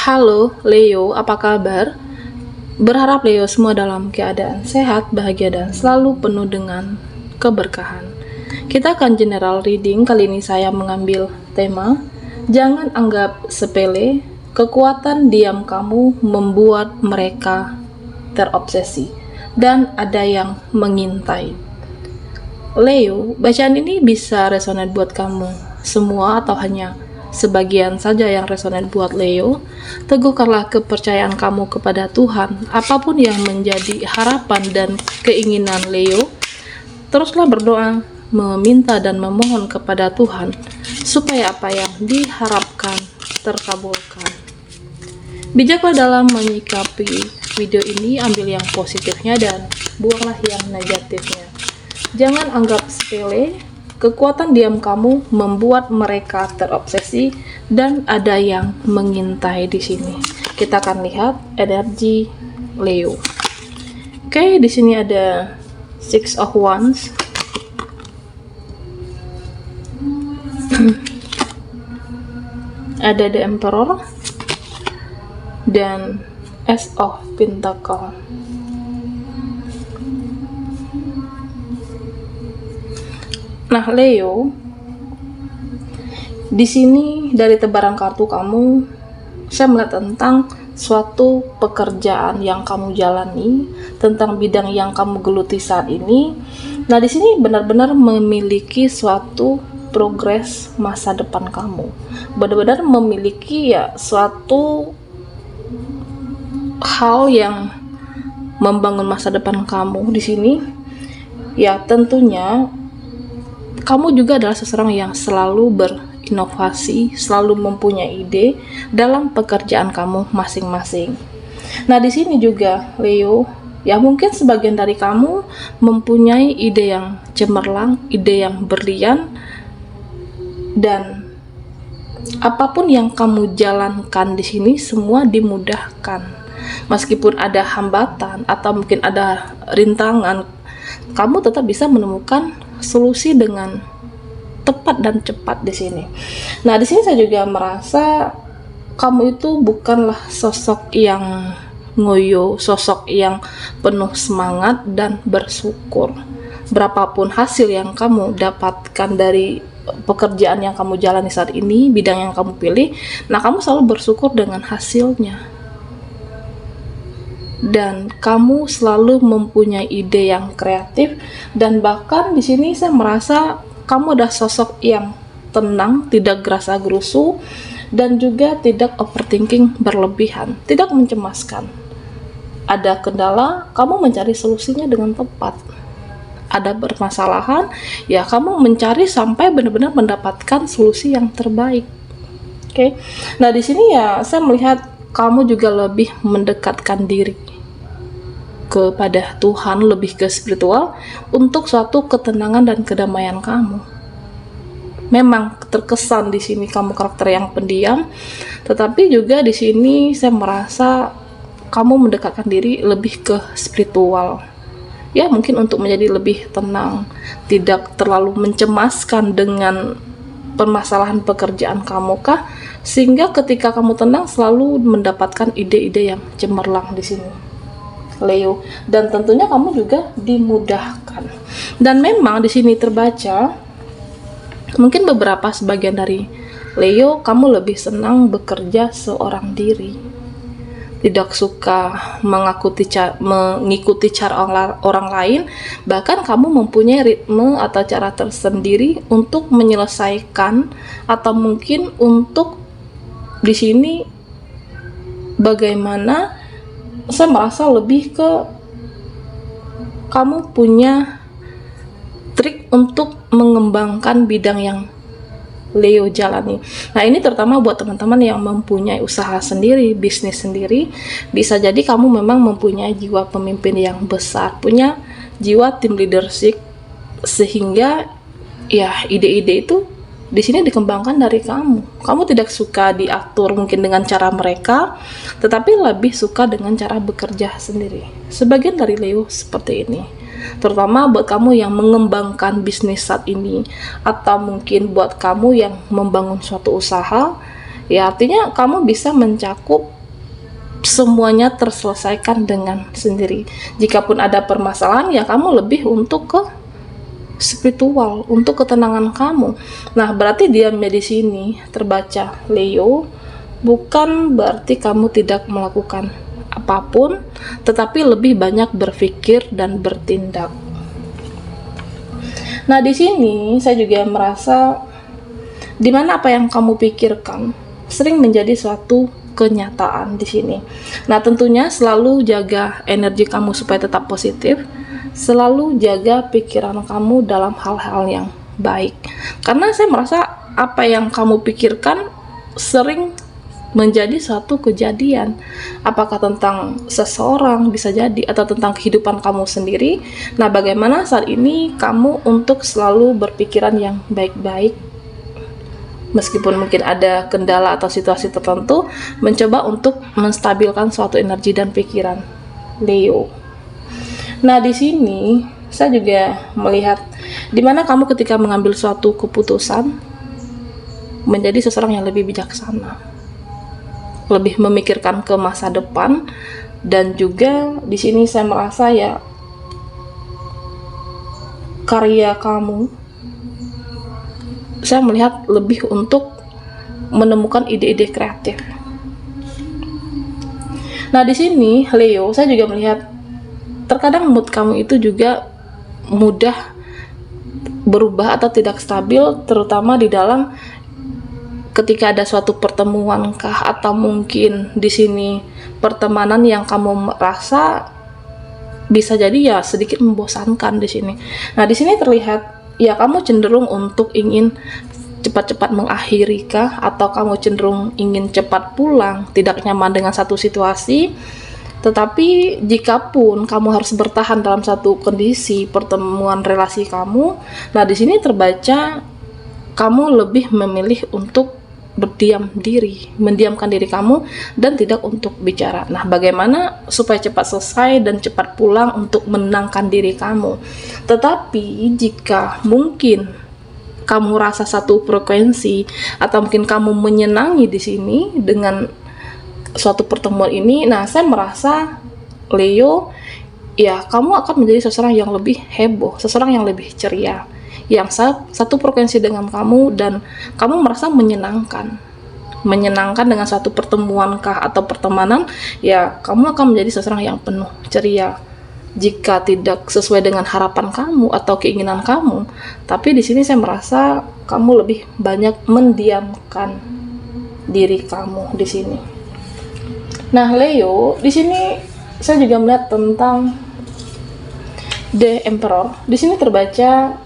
Halo Leo, apa kabar? Berharap Leo semua dalam keadaan sehat, bahagia, dan selalu penuh dengan keberkahan. Kita akan general reading. Kali ini saya mengambil tema jangan anggap sepele, kekuatan diam kamu membuat mereka terobsesi, dan ada yang mengintai. Leo, bacaan ini bisa resonate buat kamu semua atau hanya sebagian saja yang resonan buat Leo. Teguhkanlah kepercayaan kamu kepada Tuhan. Apapun yang menjadi harapan dan keinginan Leo, teruslah berdoa, meminta dan memohon kepada Tuhan supaya apa yang diharapkan terkabulkan. Bijaklah dalam menyikapi video ini, ambil yang positifnya dan buanglah yang negatifnya. Jangan anggap sepele, kekuatan diam kamu membuat mereka terobsesi, dan ada yang mengintai di sini. Kita akan lihat energi Leo. Oke, di sini ada Six of Wands. Ada The Emperor dan Ace of Pentacle. Nah, Leo, di sini dari tebaran kartu kamu, saya melihat tentang suatu pekerjaan yang kamu jalani, tentang bidang yang kamu geluti saat ini. Nah, di sini benar-benar memiliki suatu progres masa depan kamu. Benar-benar memiliki suatu hal yang membangun masa depan kamu di sini. Ya, tentunya kamu juga adalah seseorang yang selalu berinovasi, selalu mempunyai ide dalam pekerjaan kamu masing-masing. Nah, di sini juga Leo, ya mungkin sebagian dari kamu mempunyai ide yang cemerlang, ide yang berlian, dan apapun yang kamu jalankan di sini semua dimudahkan. Meskipun ada hambatan atau mungkin ada rintangan, kamu tetap bisa menemukan solusi dengan tepat dan cepat di sini. Nah, di sini saya juga merasa kamu itu bukanlah sosok yang ngoyo, sosok yang penuh semangat dan bersyukur. Berapapun hasil yang kamu dapatkan dari pekerjaan yang kamu jalani saat ini, bidang yang kamu pilih, nah kamu selalu bersyukur dengan hasilnya. Dan kamu selalu mempunyai ide yang kreatif, dan bahkan di sini saya merasa kamu adalah sosok yang tenang, tidak gerasa-gerusu, dan juga tidak overthinking berlebihan, tidak mencemaskan. Ada kendala, kamu mencari solusinya dengan tepat. Ada permasalahan, ya kamu mencari sampai benar-benar mendapatkan solusi yang terbaik. Oke. Nah, di sini ya saya melihat kamu juga lebih mendekatkan diri kepada Tuhan, lebih ke spiritual untuk suatu ketenangan dan kedamaian kamu. Memang terkesan di sini kamu karakter yang pendiam, tetapi juga di sini saya merasa kamu mendekatkan diri lebih ke spiritual. Ya, mungkin untuk menjadi lebih tenang, tidak terlalu mencemaskan dengan permasalahan pekerjaan kamu kah, sehingga ketika kamu tenang selalu mendapatkan ide-ide yang cemerlang di sini, Leo. Dan tentunya kamu juga dimudahkan. Dan memang di sini terbaca mungkin sebagian dari Leo, kamu lebih senang bekerja seorang diri, tidak suka mengikuti cara orang lain. Bahkan kamu mempunyai ritme atau cara tersendiri untuk menyelesaikan, atau mungkin untuk di sini bagaimana saya merasa lebih ke kamu punya trik untuk mengembangkan bidang yang Leo jalani. Nah, ini terutama buat teman-teman yang mempunyai usaha sendiri, bisnis sendiri. Bisa jadi kamu memang mempunyai jiwa pemimpin yang besar, punya jiwa tim leadership, sehingga ya ide-ide itu di sini dikembangkan dari kamu. Kamu tidak suka diatur mungkin dengan cara mereka, tetapi lebih suka dengan cara bekerja sendiri. Sebagian dari Leo seperti ini. Terutama buat kamu yang mengembangkan bisnis saat ini, atau mungkin buat kamu yang membangun suatu usaha, ya artinya kamu bisa mencakup semuanya terselesaikan dengan sendiri. Jikapun ada permasalahan, ya kamu lebih untuk ke spiritual, untuk ketenangan kamu. Nah, berarti diamnya di sini terbaca Leo bukan berarti kamu tidak melakukan apapun, tetapi lebih banyak berpikir dan bertindak. Nah, di sini saya juga merasa dimana apa yang kamu pikirkan sering menjadi suatu kenyataan di sini. Nah, tentunya selalu jaga energi kamu supaya tetap positif. Selalu jaga pikiran kamu dalam hal-hal yang baik. Karena saya merasa apa yang kamu pikirkan sering menjadi suatu kejadian. Apakah tentang seseorang bisa jadi, atau tentang kehidupan kamu sendiri. Nah, bagaimana saat ini kamu untuk selalu berpikiran yang baik-baik, meskipun mungkin ada kendala atau situasi tertentu, mencoba untuk menstabilkan suatu energi dan pikiran Leo. Nah, di sini saya juga melihat dimana kamu ketika mengambil suatu keputusan menjadi seseorang yang lebih bijaksana, lebih memikirkan ke masa depan, dan juga di sini saya merasa ya karya kamu, saya melihat lebih untuk menemukan ide-ide kreatif. Nah, di sini Leo, saya juga melihat terkadang mood kamu itu juga mudah berubah atau tidak stabil, terutama di dalam ketika ada suatu pertemuan kah, atau mungkin di sini pertemanan yang kamu merasa bisa jadi ya sedikit membosankan di sini. Nah, di sini terlihat ya kamu cenderung untuk ingin cepat-cepat mengakhiri kah, atau kamu cenderung ingin cepat pulang, tidak nyaman dengan satu situasi. Tetapi jikapun kamu harus bertahan dalam satu kondisi pertemuan relasi kamu, nah di sini terbaca kamu lebih memilih untuk berdiam diri, mendiamkan diri kamu dan tidak untuk bicara. Nah, bagaimana supaya cepat selesai dan cepat pulang untuk menenangkan diri kamu. Tetapi jika mungkin kamu rasa satu frekuensi, atau mungkin kamu menyenangi di sini dengan suatu pertemuan ini, nah saya merasa Leo, ya kamu akan menjadi seseorang yang lebih heboh, seseorang yang lebih ceria, yang satu frekuensi dengan kamu, dan kamu merasa menyenangkan dengan suatu pertemuan kah atau pertemanan, ya kamu akan menjadi seseorang yang penuh ceria. Jika tidak sesuai dengan harapan kamu atau keinginan kamu, tapi di sini saya merasa kamu lebih banyak mendiamkan diri kamu di sini. Nah, Leo, di sini saya juga melihat tentang The Emperor. Di sini terbaca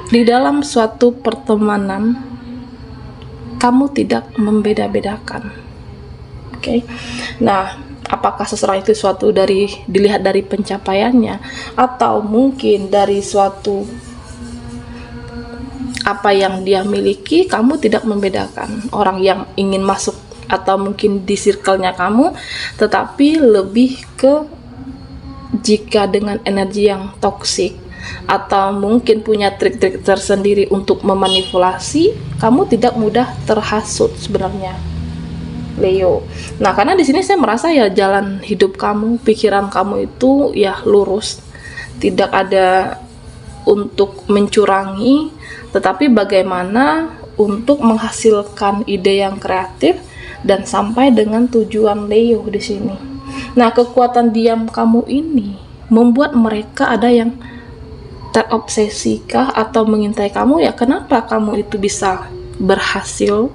di dalam suatu pertemanan kamu tidak membeda-bedakan. Oke. Nah, apakah seseorang itu suatu dilihat dari pencapaiannya, atau mungkin dari suatu apa yang dia miliki, kamu tidak membedakan orang yang ingin masuk atau mungkin di circle-nya kamu, tetapi lebih ke jika dengan energi yang toksik atau mungkin punya trik-trik tersendiri untuk memanipulasi, kamu tidak mudah terhasut sebenarnya, Leo. Nah, karena di sini saya merasa ya jalan hidup kamu, pikiran kamu itu ya lurus, tidak ada untuk mencurangi, tetapi bagaimana untuk menghasilkan ide yang kreatif dan sampai dengan tujuan Leo di sini. Nah, kekuatan diam kamu ini membuat mereka ada yang terobsesi kah atau mengintai kamu, ya kenapa kamu itu bisa berhasil.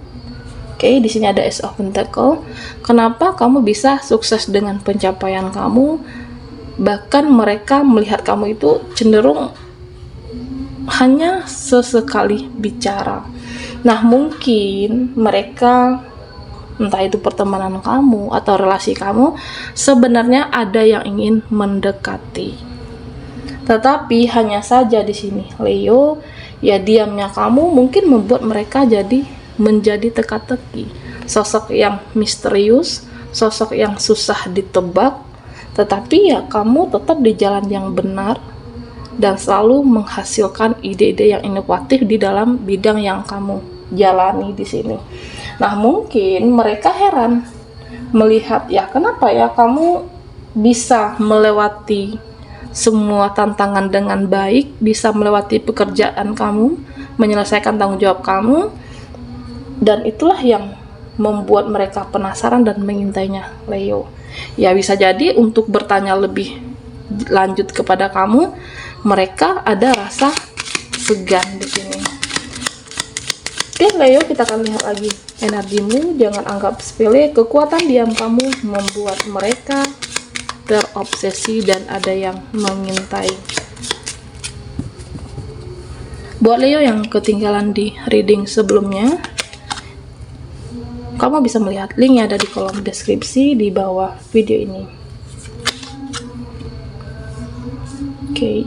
Oke, di sini ada Ace of Pentacle. Kenapa kamu bisa sukses dengan pencapaian kamu? Bahkan mereka melihat kamu itu cenderung hanya sesekali bicara. Nah, mungkin mereka, entah itu pertemanan kamu atau relasi kamu, sebenarnya ada yang ingin mendekati. Tetapi hanya saja di sini Leo, ya diamnya kamu mungkin membuat mereka menjadi teka-teki. Sosok yang misterius, sosok yang susah ditebak, tetapi ya kamu tetap di jalan yang benar dan selalu menghasilkan ide-ide yang inovatif di dalam bidang yang kamu jalani di sini. Nah, mungkin mereka heran melihat ya kenapa ya kamu bisa melewati semua tantangan dengan baik, bisa melewati pekerjaan kamu, menyelesaikan tanggung jawab kamu, dan itulah yang membuat mereka penasaran dan mengintainya, Leo. Ya bisa jadi untuk bertanya lebih lanjut kepada kamu, mereka ada rasa segan di sini. Oke Leo, kita akan lihat lagi energimu. Jangan anggap sepele, kekuatan diam kamu membuat mereka terobsesi dan ada yang mengintai. Buat Leo yang ketinggalan di reading sebelumnya, kamu bisa melihat linknya ada di kolom deskripsi di bawah video ini. Oke.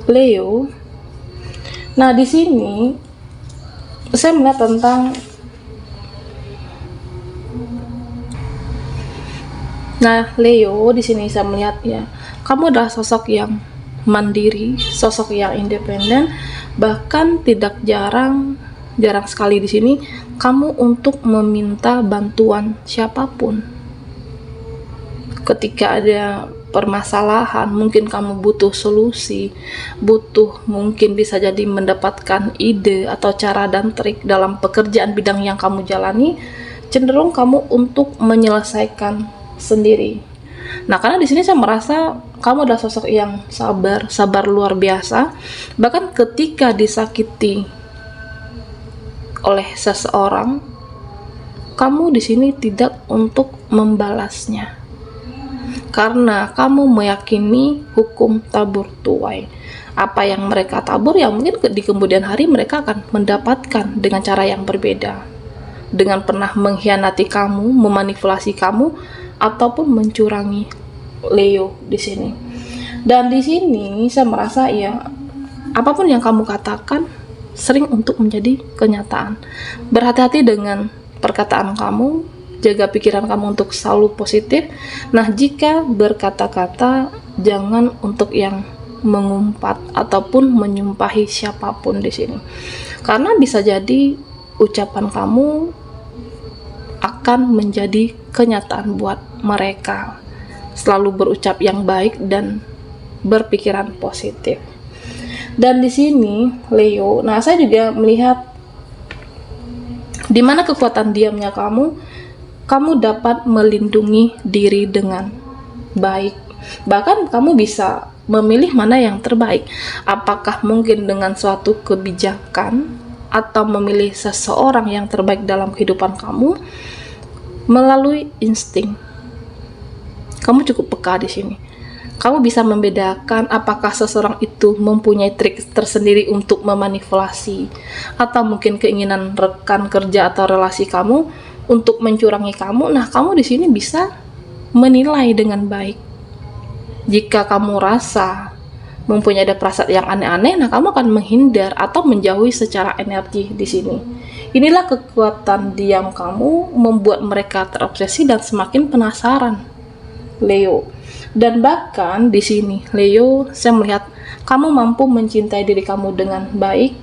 Leo. Nah, di sini saya melihat tentang Leo, di sini saya melihat ya, kamu adalah sosok yang mandiri, sosok yang independen, bahkan tidak jarang sekali di sini kamu untuk meminta bantuan siapapun. Ketika ada permasalahan, mungkin kamu butuh solusi, mungkin bisa jadi mendapatkan ide atau cara dan trik dalam pekerjaan bidang yang kamu jalani, cenderung kamu untuk menyelesaikan sendiri. Nah, karena di sini saya merasa kamu adalah sosok yang sabar luar biasa. Bahkan ketika disakiti oleh seseorang, kamu di sini tidak untuk membalasnya. Karena kamu meyakini hukum tabur tuai. Apa yang mereka tabur ya mungkin di kemudian hari mereka akan mendapatkan dengan cara yang berbeda. Dengan pernah mengkhianati kamu, memanipulasi kamu, ataupun mencurangi Leo di sini. Dan di sini saya merasa ya apapun yang kamu katakan sering untuk menjadi kenyataan. Berhati-hati dengan perkataan kamu. Jaga pikiran kamu untuk selalu positif. Nah, jika berkata-kata jangan untuk yang mengumpat ataupun menyumpahi siapapun di sini. Karena bisa jadi ucapan kamu akan menjadi kenyataan buat mereka. Selalu berucap yang baik dan berpikiran positif. Dan di sini Leo, nah saya juga melihat di mana kekuatan diamnya kamu dapat melindungi diri dengan baik. Bahkan kamu bisa memilih mana yang terbaik. Apakah mungkin dengan suatu kebijakan atau memilih seseorang yang terbaik dalam kehidupan kamu melalui insting. Kamu cukup peka di sini. Kamu bisa membedakan apakah seseorang itu mempunyai trik tersendiri untuk memanipulasi atau mungkin keinginan rekan kerja atau relasi kamu untuk mencurangi kamu. Nah, kamu di sini bisa menilai dengan baik. Jika kamu rasa mempunyai ada perasaan yang aneh-aneh, nah kamu akan menghindar atau menjauhi secara energi di sini. Inilah kekuatan diam kamu membuat mereka terobsesi dan semakin penasaran, Leo. Dan bahkan di sini, Leo, saya melihat kamu mampu mencintai diri kamu dengan baik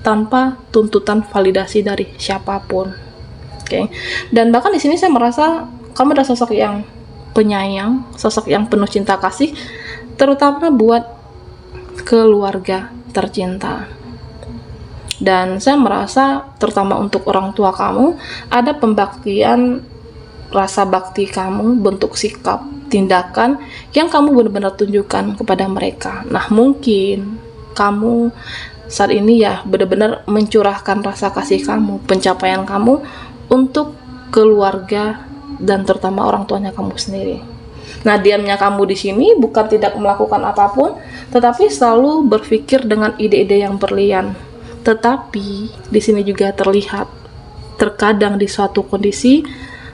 tanpa tuntutan validasi dari siapapun. Dan bahkan di sini saya merasa kamu adalah sosok yang penyayang, sosok yang penuh cinta kasih, terutama buat keluarga tercinta. Dan saya merasa terutama untuk orang tua kamu ada pembaktian, rasa bakti kamu, bentuk sikap, tindakan yang kamu benar-benar tunjukkan kepada mereka. Nah, mungkin kamu saat ini ya benar-benar mencurahkan rasa kasih kamu, pencapaian kamu untuk keluarga dan terutama orang tuanya kamu sendiri. Nah, diamnya kamu di sini bukan tidak melakukan apapun, tetapi selalu berpikir dengan ide-ide yang berlian. Tetapi di sini juga terlihat terkadang di suatu kondisi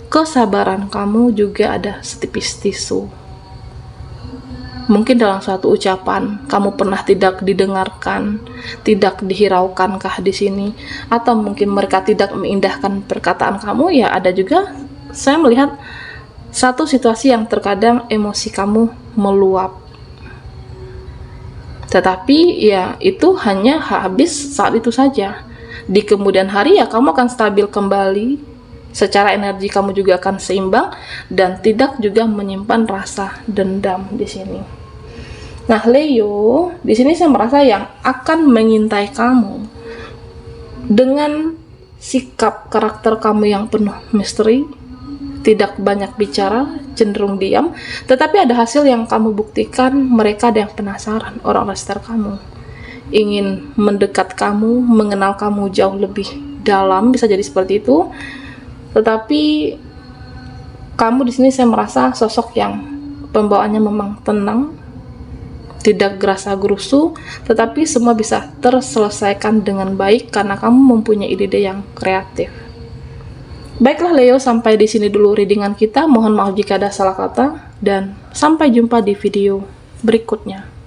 kesabaran kamu juga ada setipis tisu. Mungkin dalam suatu ucapan kamu pernah tidak didengarkan, tidak dihiraukankah di sini, atau mungkin mereka tidak mengindahkan perkataan kamu, ya ada juga saya melihat satu situasi yang terkadang emosi kamu meluap. Tetapi ya itu hanya habis saat itu saja. Di kemudian hari ya kamu akan stabil kembali, secara energi kamu juga akan seimbang dan tidak juga menyimpan rasa dendam di sini. Nah, Leo, di sini saya merasa yang akan mengintai kamu dengan sikap karakter kamu yang penuh misteri, tidak banyak bicara, cenderung diam, tetapi ada hasil yang kamu buktikan. Mereka ada yang penasaran, orang-orang sekitar kamu ingin mendekat kamu, mengenal kamu jauh lebih dalam, bisa jadi seperti itu. Tetapi kamu di sini saya merasa sosok yang pembawaannya memang tenang, tidak gerasa gerusu, tetapi semua bisa terselesaikan dengan baik karena kamu mempunyai ide yang kreatif. Baiklah Leo, sampai di sini dulu readingan kita. Mohon maaf jika ada salah kata dan sampai jumpa di video berikutnya.